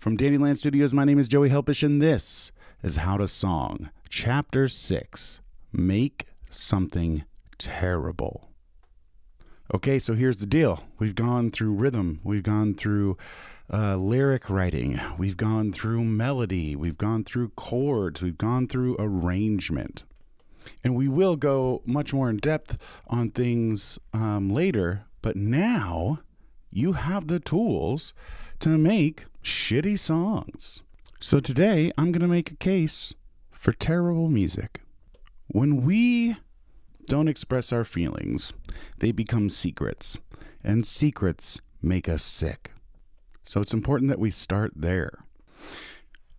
From Dandyland Studios, my name is Joey Helpish, and this is How to Song, Chapter 6, Make Something Terrible. Okay, so here's the deal. We've gone through rhythm. We've gone through lyric writing. We've gone through melody. We've gone through chords. We've gone through arrangement. And we will go much more in depth on things later, but now you have the tools to make shitty songs. So today I'm going to make a case for terrible music. When we don't express our feelings, they become secrets, and secrets make us sick. So it's important that we start there.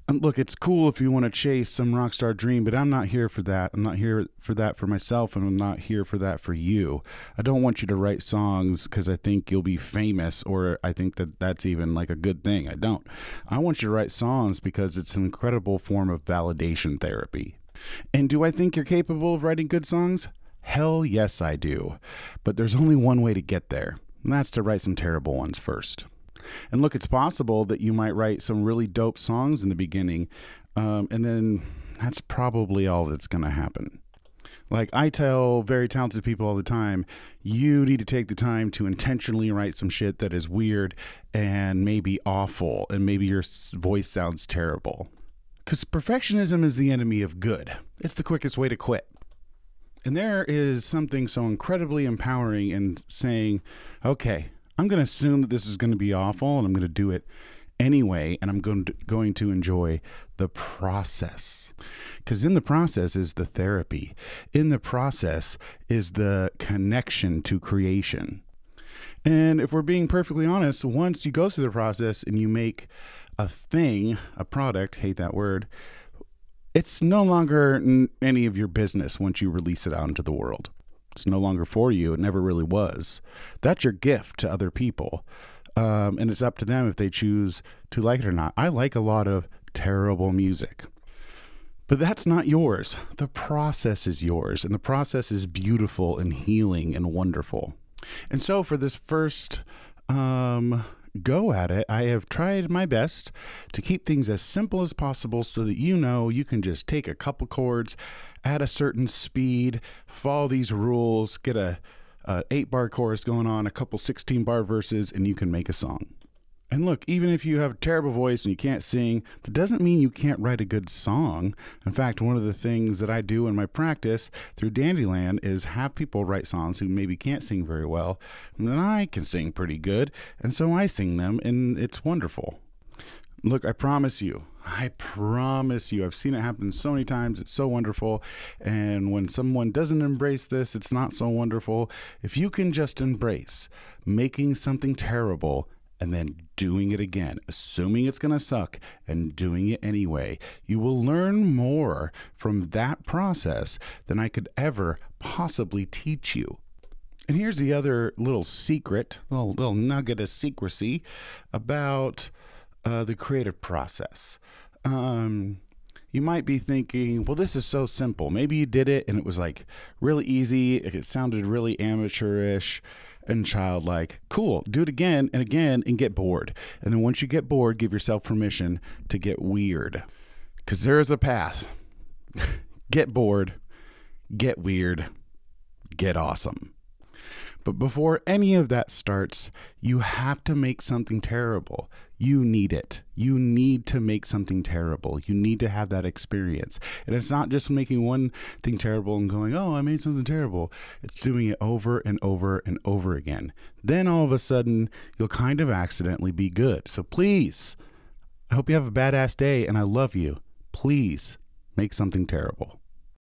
And look, it's cool if you want to chase some rock star dream, but I'm not here for that. I'm not here for that for myself, and I'm not here for that for you. I don't want you to write songs because I think you'll be famous, or I think that that's even like a good thing. I don't. I want you to write songs because it's an incredible form of validation therapy. And do I think you're capable of writing good songs? Hell yes, I do. But there's only one way to get there, and that's to write some terrible ones first. And look, it's possible that you might write some really dope songs in the beginning, and then that's probably all that's going to happen. Like I tell very talented people all the time, you need to take the time to intentionally write some shit that is weird and maybe awful, and maybe your voice sounds terrible. Because perfectionism is the enemy of good. It's the quickest way to quit. And there is something so incredibly empowering in saying, okay, I'm going to assume that this is going to be awful, and I'm going to do it anyway, and I'm going to enjoy the process. Because in the process is the therapy. In the process is the connection to creation. And if we're being perfectly honest, once you go through the process and you make a thing, a product, hate that word, it's no longer any of your business once you release it out into the world. It's no longer for you. It never really was. That's your gift to other people. And it's up to them if they choose to like it or not. I like a lot of terrible music, but that's not yours. The process is yours, and the process is beautiful and healing and wonderful. And so for this first go at it, I have tried my best to keep things as simple as possible so that you can just take a couple chords at a certain speed, follow these rules, get a 8-bar chorus going on, a couple 16-bar verses, and you can make a song. And look, even if you have a terrible voice and you can't sing, that doesn't mean you can't write a good song. In fact, one of the things that I do in my practice through Dandyland is have people write songs who maybe can't sing very well, and then I can sing pretty good, and so I sing them, and it's wonderful. Look, I promise you, I've seen it happen so many times. It's so wonderful. And when someone doesn't embrace this, it's not so wonderful. If you can just embrace making something terrible and then doing it again, assuming it's going to suck and doing it anyway, you will learn more from that process than I could ever possibly teach you. And here's the other little secret, little nugget of secrecy about the creative process. You might be thinking, well, this is so simple. Maybe you did it and it was like really easy. It sounded really amateurish and childlike. Cool. Do it again and again and get bored. And then once you get bored, give yourself permission to get weird. Because there is a path. Get bored, get weird, get awesome. But before any of that starts, you have to make something terrible. You need it. You need to make something terrible. You need to have that experience. And it's not just making one thing terrible and going, oh, I made something terrible. It's doing it over and over and over again. Then all of a sudden, you'll kind of accidentally be good. So please, I hope you have a badass day, and I love you. Please make something terrible.